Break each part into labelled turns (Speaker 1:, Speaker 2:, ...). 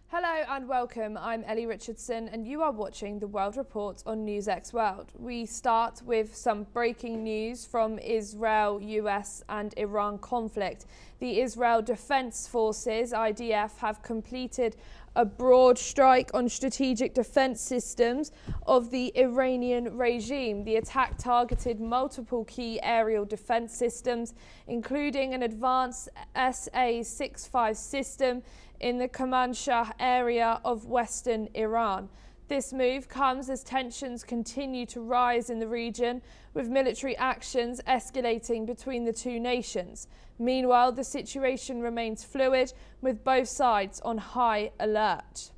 Speaker 1: Hello and welcome, I'm Ellie Richardson and you are watching the World Report on NewsX World. We start with some breaking news from Israel, US and Iran conflict. The Israel Defense Forces, IDF, have completed a broad strike on strategic defense systems of the Iranian regime. The attack targeted multiple key aerial defense systems, including an advanced SA-65 system in the Kermanshah area of western Iran. This move comes as tensions continue to rise in the region, with military actions escalating between the two nations. Meanwhile, the situation remains fluid, with both sides on high alert.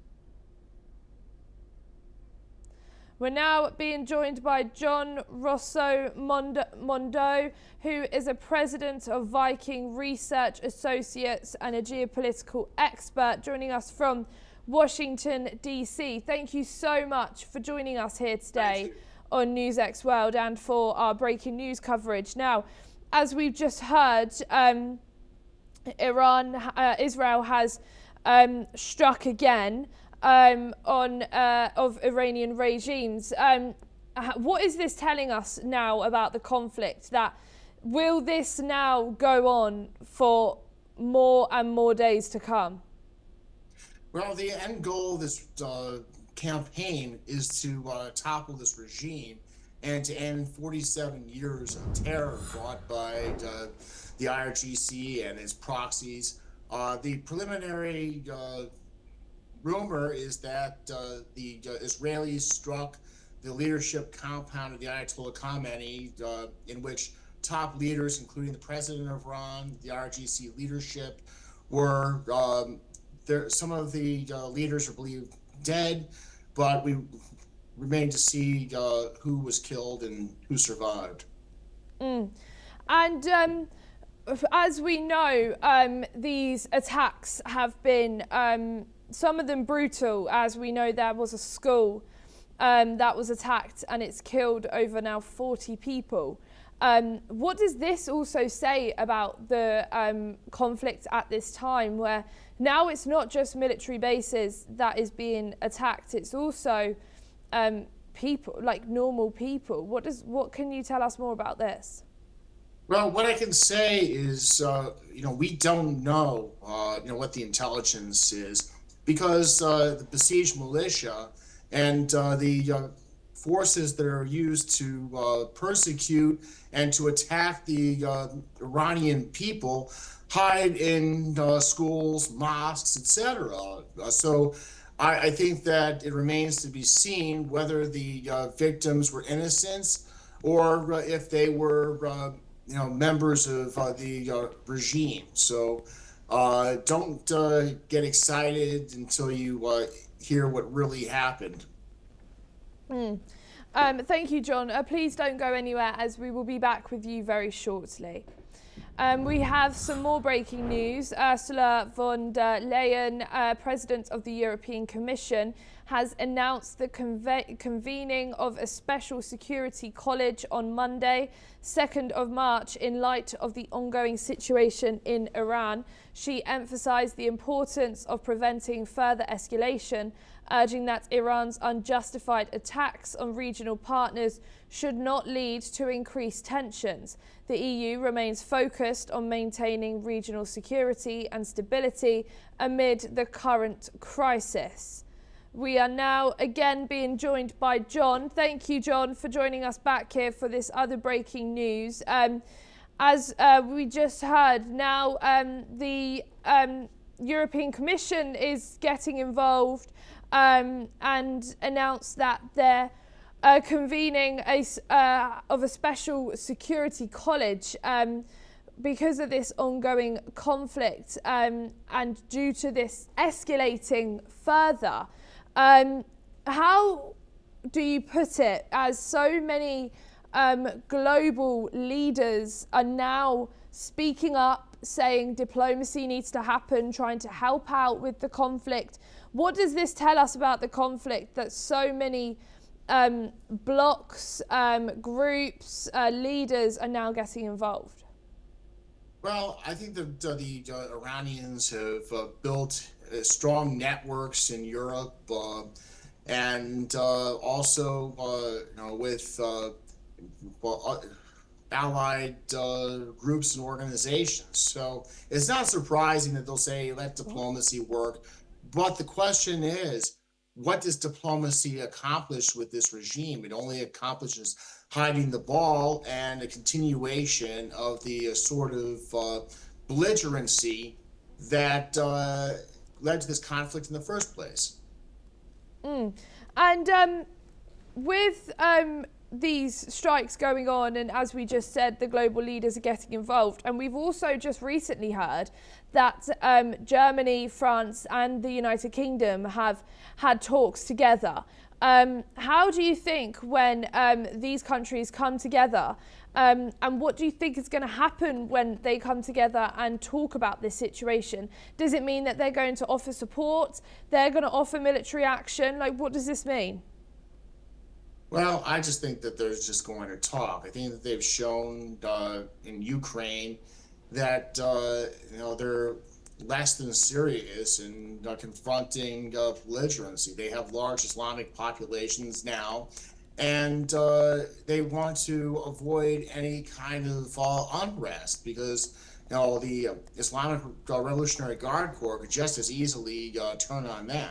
Speaker 1: We're now being joined by John Rosso Mondo, who is a president of Viking Research Associates and a geopolitical expert, joining us from Washington, D.C. Thank you so much for joining us here today on NewsX World and for our breaking news coverage. Now, as we've just heard, Israel has struck again of Iranian regimes. What is this telling us now about the conflict? That will this now go on for more and more days to come?
Speaker 2: Well, the end goal of this campaign is to topple this regime and to end 47 years of terror brought by the IRGC and its proxies. The preliminary rumor is that the Israelis struck the leadership compound of the Ayatollah Khamenei, in which top leaders, including the president of Iran, the IRGC leadership, were there. Some of the leaders are believed dead, but we remain to see who was killed and who survived.
Speaker 1: And as we know, these attacks have been some of them brutal. As we know, there was a school that was attacked and it's killed over now 40 people. What does this also say about the conflict at this time, where now it's not just military bases that is being attacked, it's also people, like normal people? What can you tell us more about this?
Speaker 2: Well, what I can say is, we don't know, what the intelligence is, because the besieged militia and the forces that are used to persecute and to attack the Iranian people hide in schools, mosques, etc. So I think that it remains to be seen whether the victims were innocents or if they were members of the regime. So don't get excited until you hear what really happened.
Speaker 1: Thank you, John. Please don't go anywhere, as we will be back with you very shortly. We have some more breaking news. Ursula von der Leyen, President of the European Commission, has announced the convening of a special security college on Monday, 2nd of March, in light of the ongoing situation in Iran. She emphasized the importance of preventing further escalation, urging that Iran's unjustified attacks on regional partners should not lead to increased tensions. The EU remains focused on maintaining regional security and stability amid the current crisis. We are now again being joined by John. Thank you, John, for joining us back here for this other breaking news. As we just heard, now the European Commission is getting involved and announced that they're convening of a special security college because of this ongoing conflict and due to this escalating further. How do you put it, as so many global leaders are now speaking up, saying diplomacy needs to happen, trying to help out with the conflict? What does this tell us about the conflict, that so many blocs, groups, leaders are now getting involved?
Speaker 2: Well, I think that the Iranians have built strong networks in Europe, and also, with well, allied groups and organizations. So it's not surprising that they'll say let diplomacy work. But the question is, what does diplomacy accomplish with this regime? It only accomplishes hiding the ball and a continuation of the sort of belligerency that led to this conflict in the first place.
Speaker 1: And with these strikes going on, and as we just said, the global leaders are getting involved, and we've also just recently heard that Germany, France and the United Kingdom have had talks together. How do you think when these countries come together, and what do you think is going to happen when they come together and talk about this situation? Does it mean that they're going to offer support? They're going to offer military action? Like, what does this mean?
Speaker 2: Well, I just think that they're just going to talk. I think that they've shown in Ukraine that they're less than serious in confronting belligerency. They have large Islamic populations now, and they want to avoid any kind of unrest because the Islamic Revolutionary Guard Corps could just as easily turn on them.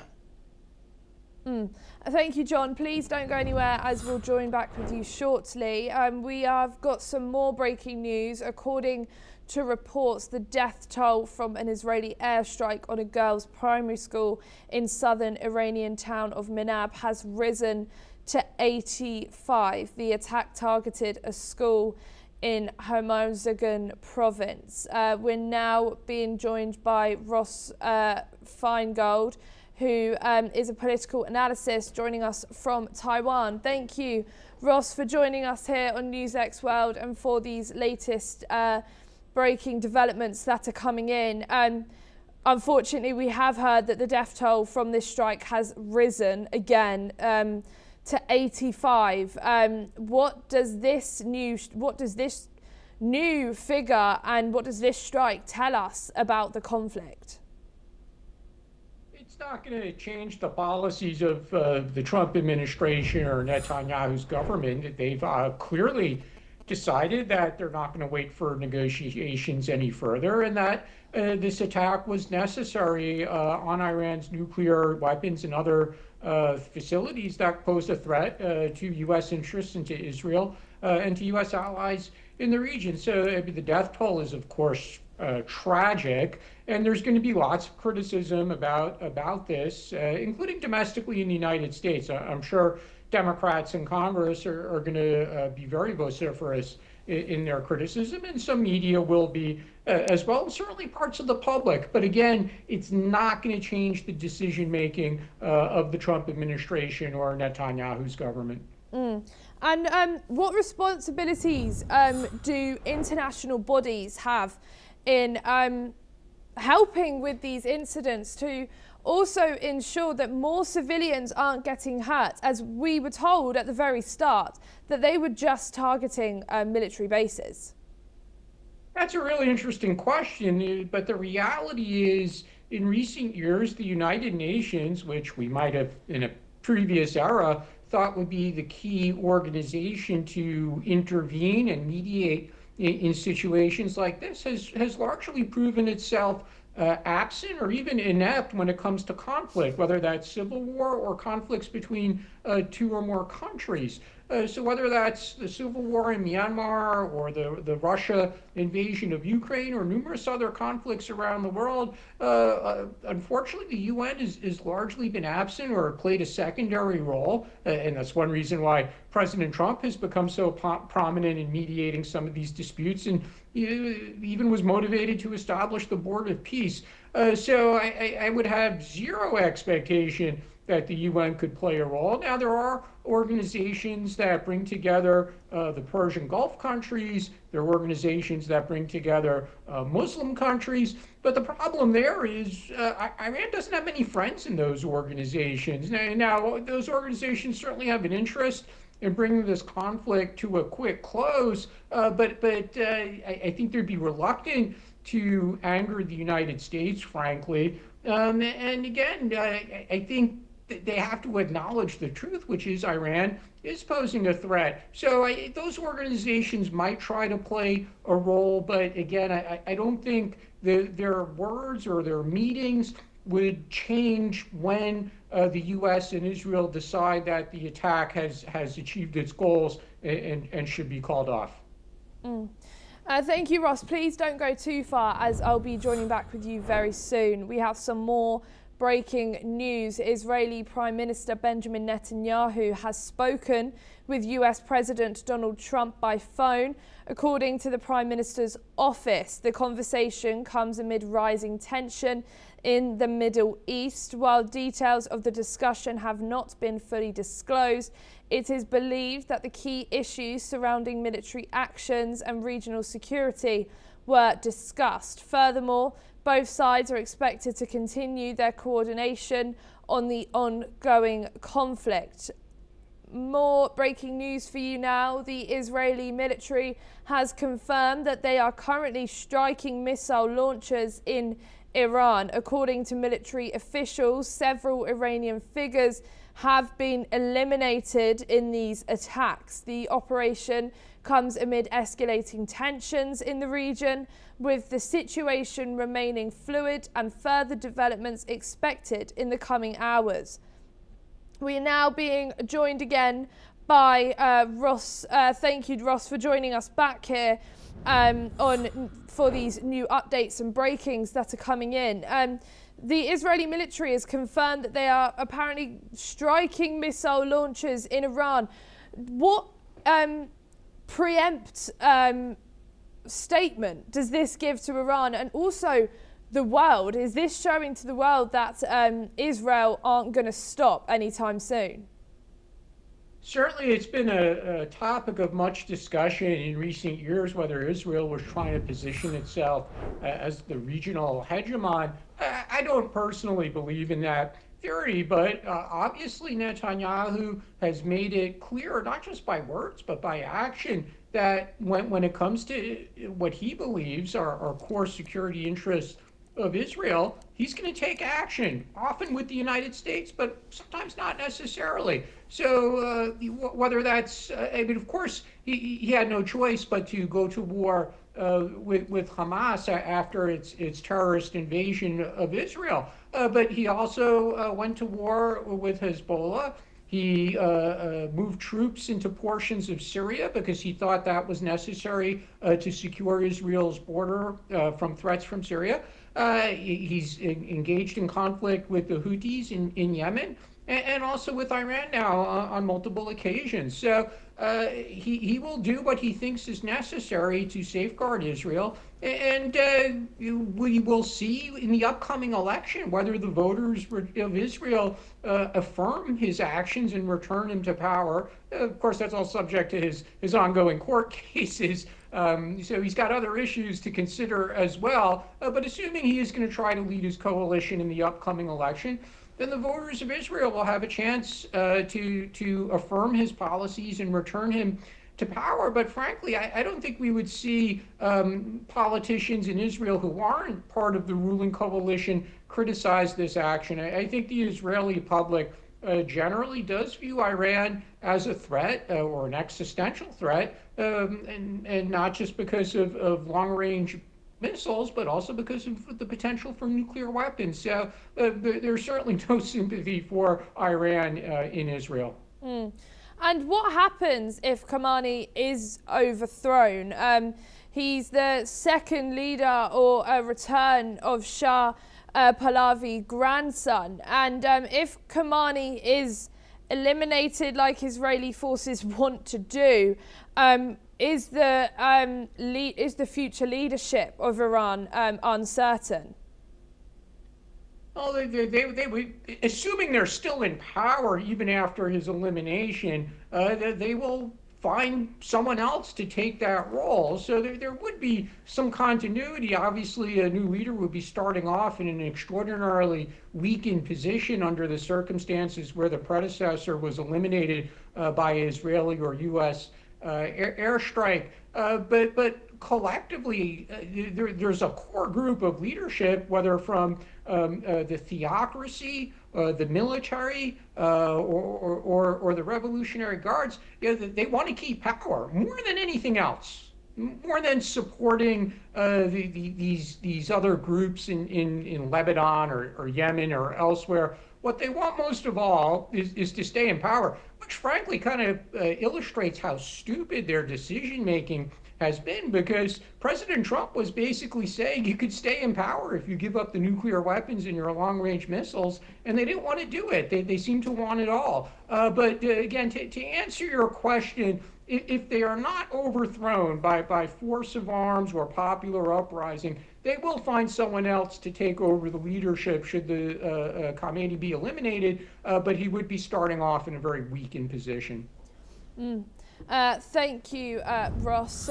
Speaker 1: Thank you, John. Please don't go anywhere as we'll join back with you shortly. We have got some more breaking news. According to reports, the death toll from an Israeli airstrike on a girls' primary school in southern Iranian town of Minab has risen to 85. The attack targeted a school in Hormozgan province. We're now being joined by Ross Feingold, who is a political analyst joining us from Taiwan. Thank you, Ross, for joining us here on NewsX World and for these latest breaking developments that are coming in. Unfortunately, we have heard that the death toll from this strike has risen again to 85. What does this new figure and what does this strike tell us about the conflict?
Speaker 3: It's not going to change the policies of the Trump administration or Netanyahu's government. They've clearly decided that they're not going to wait for negotiations any further, and that this attack was necessary on Iran's nuclear weapons and other facilities that pose a threat to U.S. interests and to Israel and to U.S. allies in the region. So the death toll is, of course, tragic, and there's going to be lots of criticism about this, including domestically in the United States. I'm sure Democrats in Congress are going to be very vociferous in their criticism, and some media will be as well, and certainly parts of the public. But again, it's not going to change the decision making of the Trump administration or Netanyahu's government.
Speaker 1: And what responsibilities do international bodies have in helping with these incidents to also ensure that more civilians aren't getting hurt, as we were told at the very start that they were just targeting military bases?
Speaker 3: That's a really interesting question, but the reality is, in recent years, the United Nations, which we might have in a previous era thought would be the key organization to intervene and mediate in situations like this, has largely proven itself absent or even inept when it comes to conflict, whether that's civil war or conflicts between two or more countries. So whether that's the civil war in Myanmar or the Russia invasion of Ukraine or numerous other conflicts around the world, unfortunately, the UN has largely been absent or played a secondary role. And that's one reason why President Trump has become so prominent in mediating some of these disputes, and even was motivated to establish the Board of Peace. So I would have zero expectation that the UN could play a role. Now, there are organizations that bring together the Persian Gulf countries. There are organizations that bring together Muslim countries. But the problem there is Iran doesn't have many friends in those organizations. Now, those organizations certainly have an interest and bring this conflict to a quick close. But I think they'd be reluctant to anger the United States, frankly. And again, I think they have to acknowledge the truth, which is Iran is posing a threat. So those organizations might try to play a role, but again, I don't think their words or their meetings would change when the U.S. and Israel decide that the attack has achieved its goals and should be called off.
Speaker 1: Thank you, Ross. Please don't go too far, as I'll be joining back with you very soon. We have some more breaking news. Israeli Prime Minister Benjamin Netanyahu has spoken with US President Donald Trump by phone. According to the Prime Minister's office, the conversation comes amid rising tension in the Middle East. While details of the discussion have not been fully disclosed, it is believed that the key issues surrounding military actions and regional security were discussed. Furthermore, both sides are expected to continue their coordination on the ongoing conflict. More breaking news for you now. The Israeli military has confirmed that they are currently striking missile launchers in Iran. According to military officials, several Iranian figures have been eliminated in these attacks. The operation comes amid escalating tensions in the region, with the situation remaining fluid and further developments expected in the coming hours. We are now being joined again by Ross. Thank you, Ross, for joining us back here for these new updates and breakings that are coming in. The Israeli military has confirmed that they are apparently striking missile launchers in Iran. What preempt statement does this give to Iran and also the world? Is this showing to the world that Israel aren't going to stop anytime soon?
Speaker 3: Certainly, it's been a topic of much discussion in recent years, whether Israel was trying to position itself as the regional hegemon. I don't personally believe in that theory, but obviously Netanyahu has made it clear, not just by words, but by action, that when it comes to what he believes are core security interests of Israel, he's going to take action, often with the United States, but sometimes not necessarily. So whether that's, I mean, of course, he had no choice but to go to war with Hamas after its terrorist invasion of Israel. But he also went to war with Hezbollah. He moved troops into portions of Syria because he thought that was necessary to secure Israel's border from threats from Syria. He's engaged in conflict with the Houthis in Yemen and also with Iran now on multiple occasions. So he will do what he thinks is necessary to safeguard Israel. And we will see in the upcoming election whether the voters of Israel affirm his actions and return him to power. Of course, that's all subject to his ongoing court cases. So he's got other issues to consider as well. But assuming he is going to try to lead his coalition in the upcoming election, then the voters of Israel will have a chance to affirm his policies and return him to power. But frankly, I don't think we would see politicians in Israel who aren't part of the ruling coalition criticize this action. I think the Israeli public generally does view Iran as a threat or an existential threat, and not just because of long-range missiles, but also because of the potential for nuclear weapons. So there's certainly no sympathy for Iran in Israel.
Speaker 1: And what happens if Khamenei is overthrown? He's the second leader or a return of Shah Pahlavi's grandson. And if Khamenei is eliminated like Israeli forces want to do, is the future leadership of Iran uncertain?
Speaker 3: Well, they would, assuming they're still in power even after his elimination, they will find someone else to take that role. So there would be some continuity. Obviously, a new leader would be starting off in an extraordinarily weakened position under the circumstances where the predecessor was eliminated by Israeli or U.S. Airstrike. But collectively, there's a core group of leadership, whether from the theocracy, the military, or the Revolutionary Guards. They want to keep power more than anything else, more than supporting these other groups in Lebanon or Yemen or elsewhere. What they want most of all is to stay in power, which frankly kind of illustrates how stupid their decision making has been, because President Trump was basically saying you could stay in power if you give up the nuclear weapons and your long-range missiles, and they didn't want to do it. They seem to want it all. But again, to answer your question, if they are not overthrown by force of arms or popular uprising, they will find someone else to take over the leadership should the Khamenei be eliminated, but he would be starting off in a very weakened position.
Speaker 1: Thank you, Ross.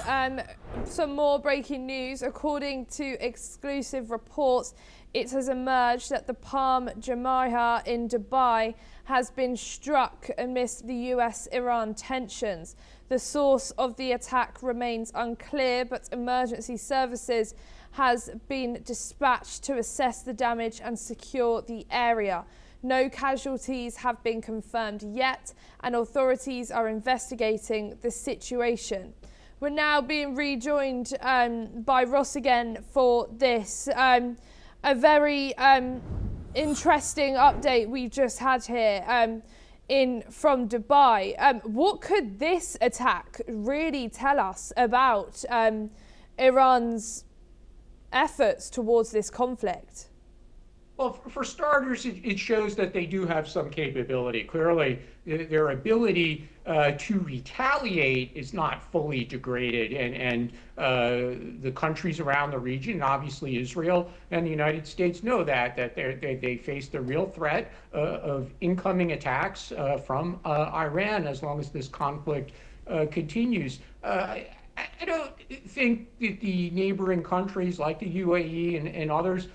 Speaker 1: Some more breaking news. According to exclusive reports, it has emerged that the Palm Jumeirah in Dubai has been struck amidst the US-Iran tensions. The source of the attack remains unclear, but emergency services has been dispatched to assess the damage and secure the area. No casualties have been confirmed yet, and authorities are investigating the situation. We're now being rejoined by Ross again for this. A very interesting update we just had here from Dubai. What could this attack really tell us about Iran's efforts towards this conflict?
Speaker 3: Well, for starters, it shows that they do have some capability. Clearly, their ability to retaliate is not fully degraded, and the countries around the region, obviously Israel and the United States, know that they face the real threat of incoming attacks from Iran as long as this conflict continues. I don't think that the neighboring countries like the UAE and others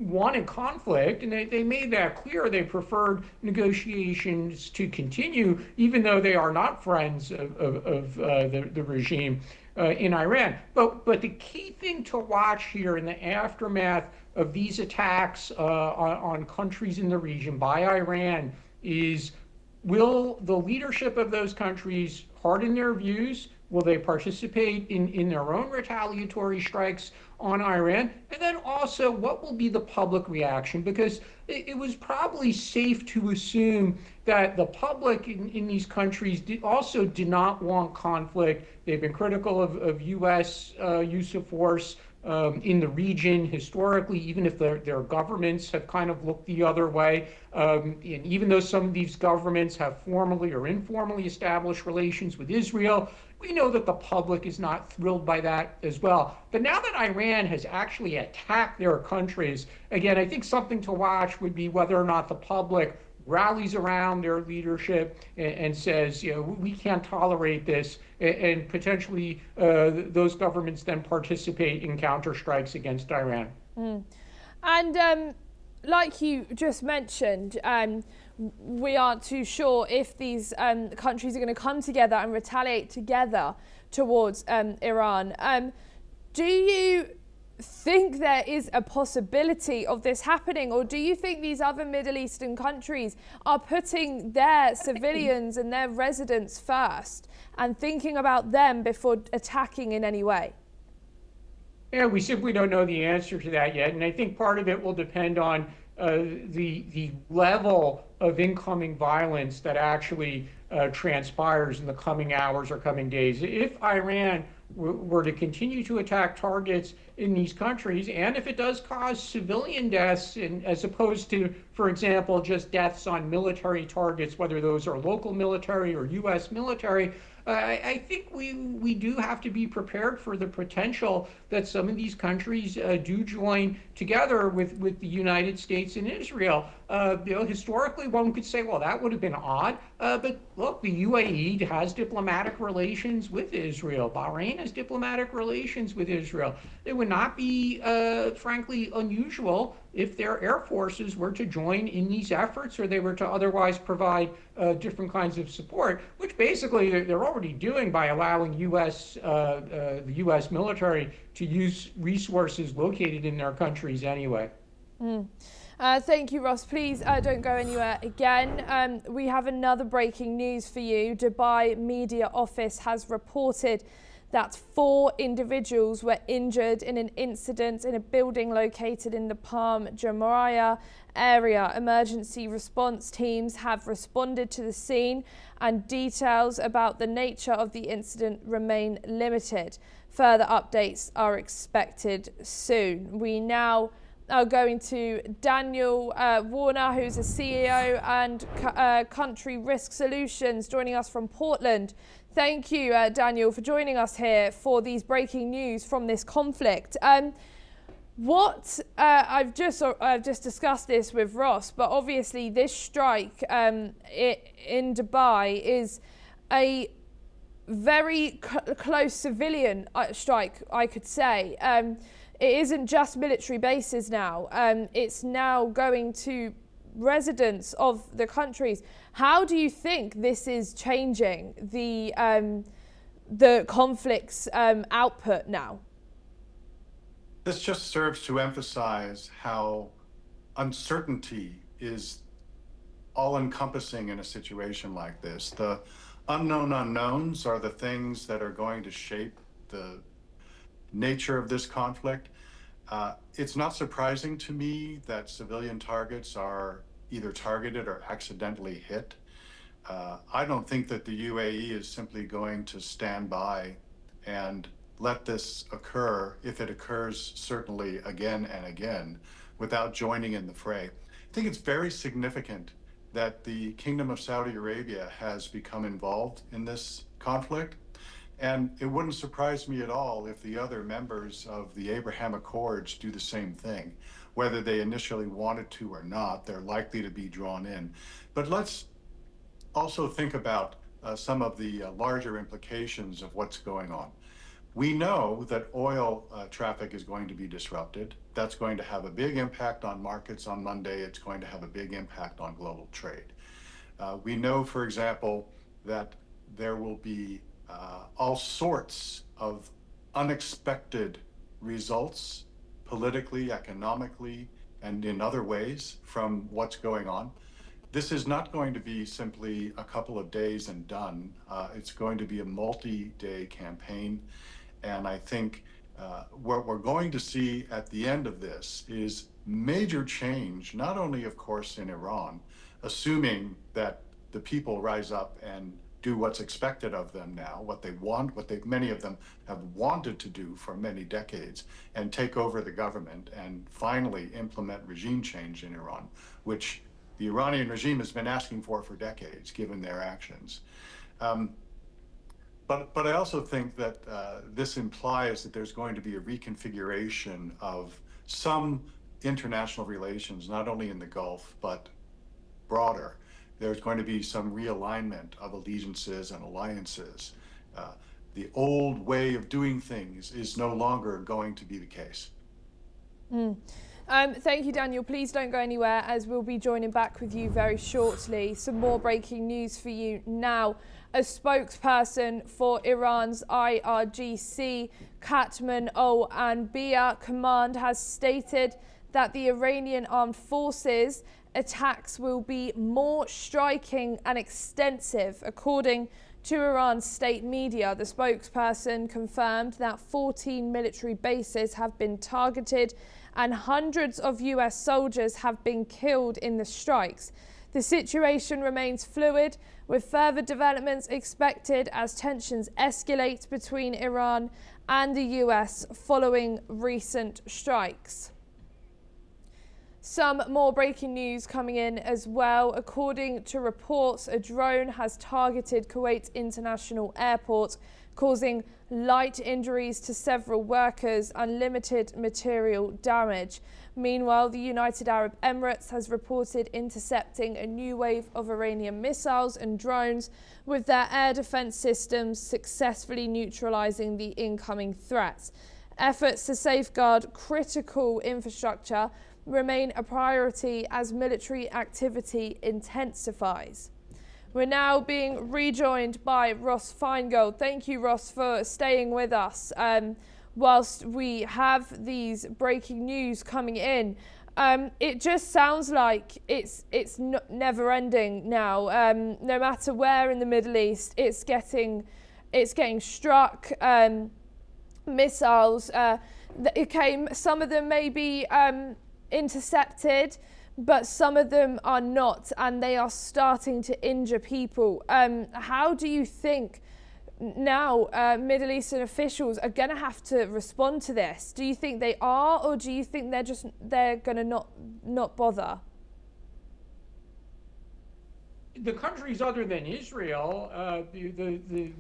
Speaker 3: wanted conflict, and they made that clear. They preferred negotiations to continue, even though they are not friends of the regime in Iran. But the key thing to watch here in the aftermath of these attacks on countries in the region by Iran is, will the leadership of those countries harden their views? Will they participate in their own retaliatory strikes on Iran? And then also, what will be the public reaction? Because it was probably safe to assume that the public in these countries also did not want conflict. They've been critical of U.S. use of force in the region historically, even if their governments have kind of looked the other way. And even though some of these governments have formally or informally established relations with Israel, we know that the public is not thrilled by that as well. But now that Iran has actually attacked their countries, again, I think something to watch would be whether or not the public rallies around their leadership and says, we can't tolerate this, and potentially those governments then participate in counterstrikes against Iran.
Speaker 1: And like you just mentioned, we aren't too sure if these countries are going to come together and retaliate together towards Iran. Do you think there is a possibility of this happening, or do you think these other Middle Eastern countries are putting their civilians and their residents first and thinking about them before attacking in any way?
Speaker 3: Yeah, we simply don't know the answer to that yet, and I think part of it will depend on the level of incoming violence that actually transpires in the coming hours or coming days. If Iran were to continue to attack targets in these countries, and if it does cause civilian deaths, as opposed to, for example, just deaths on military targets, whether those are local military or U.S. military, I think we do have to be prepared for the potential that some of these countries do join together with the United States and Israel. Historically, one could say, well, that would have been odd, but look, the UAE has diplomatic relations with Israel. Bahrain has diplomatic relations with Israel. It would not be, frankly, unusual if their air forces were to join in these efforts, or they were to otherwise provide different kinds of support, which basically they're already doing by allowing the U.S. military to use resources located in their countries anyway.
Speaker 1: Thank you, Ross. Please don't go anywhere again. We have another breaking news for you. Dubai Media Office has reported that 4 individuals were injured in an incident in a building located in the Palm Jumeirah area. Emergency response teams have responded to the scene, and details about the nature of the incident remain limited. Further updates are expected soon. We now are going to Daniel Warner, who's a CEO and Country Risk Solutions, joining us from Portland. Thank you, Daniel, for joining us here for these breaking news from this conflict. I've just discussed this with Ross, but obviously this strike in Dubai is a very close civilian strike, I could say. It isn't just military bases now. It's now going to residents of the countries. How do you think this is changing the conflict's output now?
Speaker 4: This just serves to emphasize how uncertainty is all-encompassing in a situation like this. The unknown unknowns are the things that are going to shape the nature of this conflict. It's not surprising to me that civilian targets are either targeted or accidentally hit. I don't think that the UAE is simply going to stand by and let this occur, if it occurs certainly again and again, without joining in the fray. I think it's very significant that the Kingdom of Saudi Arabia has become involved in this conflict. And it wouldn't surprise me at all if the other members of the Abraham Accords do the same thing. Whether they initially wanted to or not, they're likely to be drawn in. But let's also think about some of the larger implications of what's going on. We know that oil traffic is going to be disrupted. That's going to have a big impact on markets on Monday. It's going to have a big impact on global trade. We know, for example, that there will be all sorts of unexpected results politically, economically, and in other ways from what's going on. This is not going to be simply a couple of days and done. It's going to be a multi-day campaign. And I think what we're going to see at the end of this is major change, not only, of course, in Iran, assuming that the people rise up and do what's expected of them now, what they want, many of them have wanted to do for many decades, and take over the government and finally implement regime change in Iran, which the Iranian regime has been asking for decades, given their actions. But I also think that this implies that there's going to be a reconfiguration of some international relations, not only in the Gulf, but broader. There's going to be some realignment of allegiances and alliances. The old way of doing things is no longer going to be the case.
Speaker 1: Thank you, Daniel. Please don't go anywhere, as we'll be joining back with you very shortly. Some more breaking news for you now. A spokesperson for Iran's IRGC, Katman Al-Anbiya Command, has stated that the Iranian armed forces attacks will be more striking and extensive. According to Iran's state media, the spokesperson confirmed that 14 military bases have been targeted and hundreds of US soldiers have been killed in the strikes. The situation remains fluid, with further developments expected as tensions escalate between Iran and the US following recent strikes. Some more breaking news coming in as well. According to reports, a drone has targeted Kuwait International Airport, causing light injuries to several workers and limited material damage. Meanwhile, the United Arab Emirates has reported intercepting a new wave of Iranian missiles and drones, with their air defense systems successfully neutralizing the incoming threats. Efforts to safeguard critical infrastructure remain a priority as military activity intensifies. We're now being rejoined by Ross Feingold. Thank you, Ross, for staying with us whilst we have these breaking news coming in. It just sounds like it's never ending now. No matter where in the Middle East, it's getting struck. Missiles. Some of them may be intercepted, but some of them are not, and they are starting to injure people. How do you think now Middle Eastern officials are going to have to respond to this? Do you think they are, or do you think they're going to not bother?
Speaker 3: The countries other than Israel,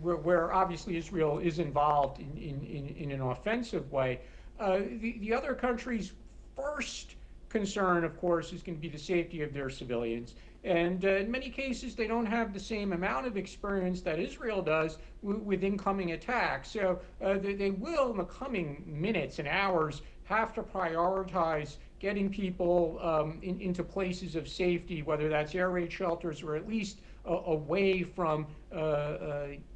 Speaker 3: where obviously Israel is involved in an offensive way, the other countries' first concern, of course, is going to be the safety of their civilians. And in many cases, they don't have the same amount of experience that Israel does with incoming attacks. So they will, in the coming minutes and hours, have to prioritize getting people into places of safety, whether that's air raid shelters or at least away from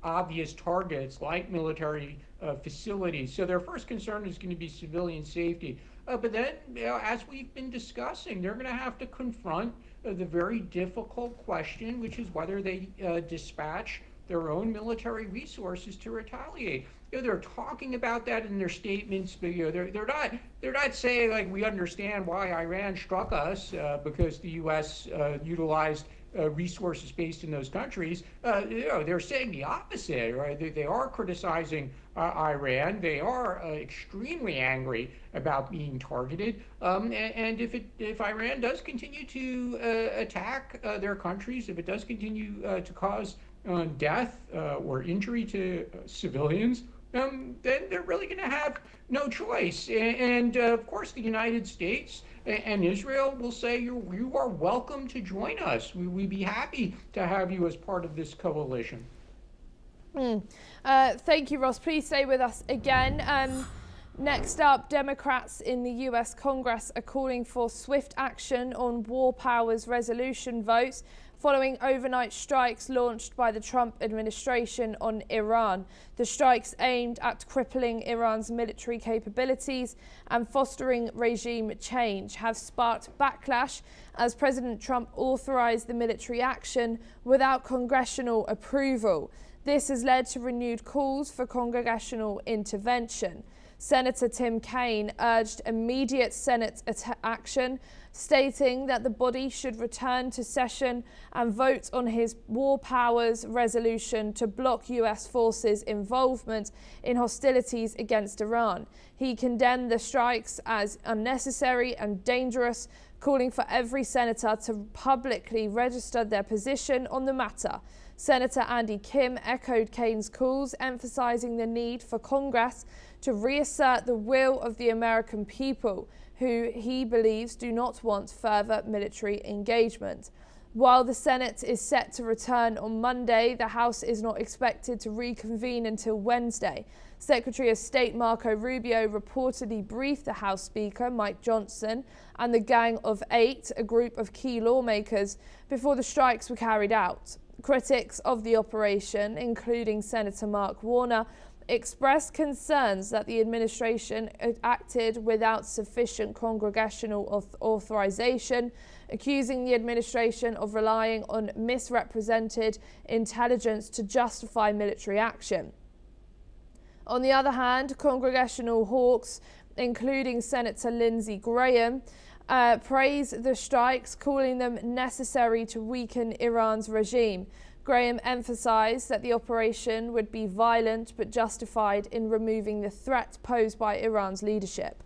Speaker 3: obvious targets like military facilities. So their first concern is going to be civilian safety. But then, as we've been discussing, they're going to have to confront the very difficult question, which is whether they dispatch their own military resources to retaliate. They're talking about that in their statements, but they're not saying, like, we understand why Iran struck us because the U.S. utilized resources based in those countries. They're saying the opposite, right? They are criticizing Iran. They are extremely angry about being targeted. And if Iran does continue to attack their countries, if it does continue to cause death or injury to civilians, then they're really going to have no choice. And of course, the United States and Israel will say, you are welcome to join us. We'd be happy to have you as part of this coalition.
Speaker 1: Thank you, Ross. Please stay with us again. Next up, Democrats in the US Congress are calling for swift action on war powers resolution votes following overnight strikes launched by the Trump administration on Iran. The strikes aimed at crippling Iran's military capabilities and fostering regime change have sparked backlash as President Trump authorized the military action without congressional approval. This has led to renewed calls for congressional intervention. Senator Tim Kaine urged immediate Senate action, stating that the body should return to session and vote on his war powers resolution to block US forces' involvement in hostilities against Iran. He condemned the strikes as unnecessary and dangerous, calling for every senator to publicly register their position on the matter. Senator Andy Kim echoed Kaine's calls, emphasizing the need for Congress to reassert the will of the American people, who he believes do not want further military engagement. While the Senate is set to return on Monday, the House is not expected to reconvene until Wednesday. Secretary of State Marco Rubio reportedly briefed the House Speaker, Mike Johnson, and the Gang of Eight, a group of key lawmakers, before the strikes were carried out. Critics of the operation, including Senator Mark Warner, expressed concerns that the administration acted without sufficient congressional authorization, accusing the administration of relying on misrepresented intelligence to justify military action. On the other hand, congressional hawks, including Senator Lindsey Graham, praised the strikes, calling them necessary to weaken Iran's regime. Graham emphasized that the operation would be violent but justified in removing the threat posed by Iran's leadership.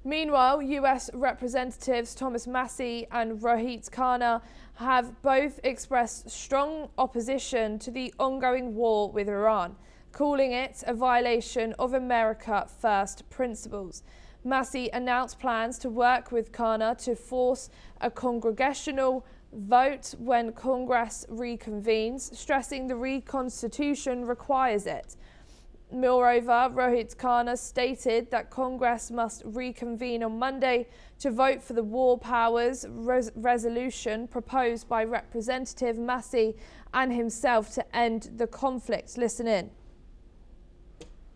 Speaker 1: Meanwhile, US Representatives Thomas Massie and Rohit Khanna have both expressed strong opposition to the ongoing war with Iran, calling it a violation of America First principles. Massie announced plans to work with Khanna to force a congressional vote when Congress reconvenes, stressing the reconstitution requires it. Moreover, Rohit Khanna stated that Congress must reconvene on Monday to vote for the war powers resolution proposed by Representative Massie and himself to end the conflict. Listen in.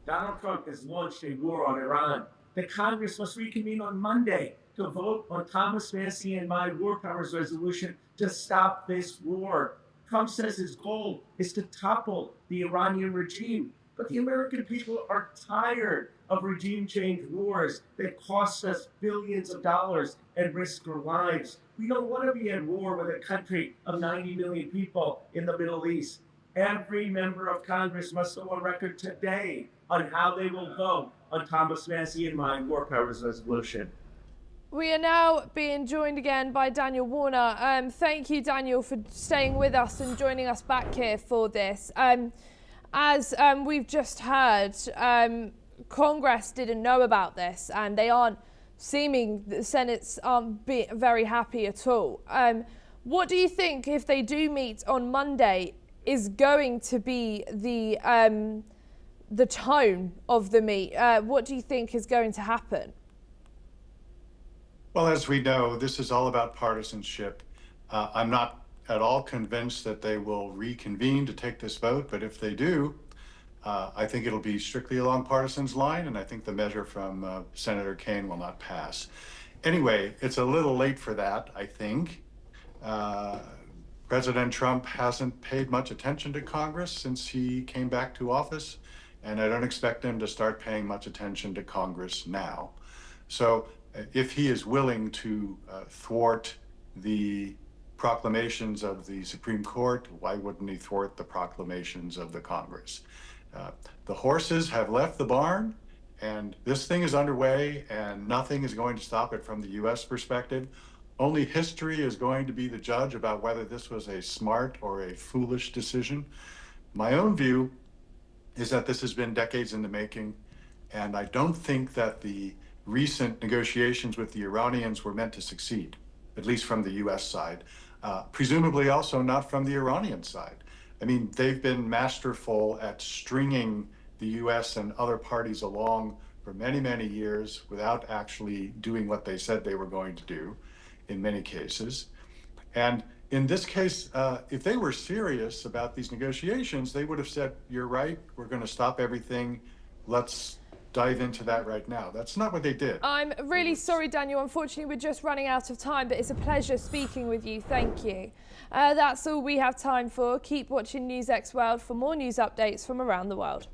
Speaker 5: Donald Trump has launched a war on Iran. The Congress must reconvene on Monday to vote on Thomas Massie and my war powers resolution to stop this war. Trump says his goal is to topple the Iranian regime. But the American people are tired of regime change wars that cost us billions of dollars and risk our lives. We don't want to be at war with a country of 90 million people in the Middle East. Every member of Congress must go on record today on how they will vote on Thomas Massie and my war powers resolution.
Speaker 1: We are now being joined again by Daniel Warner. Thank you, Daniel, for staying with us and joining us back here for this. As we've just heard, Congress didn't know about this, and they aren't the Senate's aren't very happy at all. What do you think, if they do meet on Monday, is going to be the tone of the meet? What do you think is going to happen?
Speaker 4: Well, as we know, this is all about partisanship. I'm not at all convinced that they will reconvene to take this vote, but if they do, I think it'll be strictly along partisan's line, and I think the measure from Senator Kaine will not pass. Anyway, it's a little late for that, I think. President Trump hasn't paid much attention to Congress since he came back to office, and I don't expect him to start paying much attention to Congress now. So if he is willing to thwart the proclamations of the Supreme Court, why wouldn't he thwart the proclamations of the Congress? The horses have left the barn, and this thing is underway, and nothing is going to stop it from the U.S. perspective. Only history is going to be the judge about whether this was a smart or a foolish decision. My own view is that this has been decades in the making, and I don't think that the recent negotiations with the Iranians were meant to succeed, at least from the U.S. side. Presumably also not from the Iranian side. I mean, they've been masterful at stringing the U.S. and other parties along for many, many years without actually doing what they said they were going to do in many cases. And in this case, if they were serious about these negotiations, they would have said, you're right, we're going to stop everything. Let's dive into that right now. That's not what they did.
Speaker 1: I'm really sorry, Daniel. Unfortunately, we're just running out of time, but it's a pleasure speaking with you. Thank you. That's all we have time for. Keep watching NewsX World for more news updates from around the world.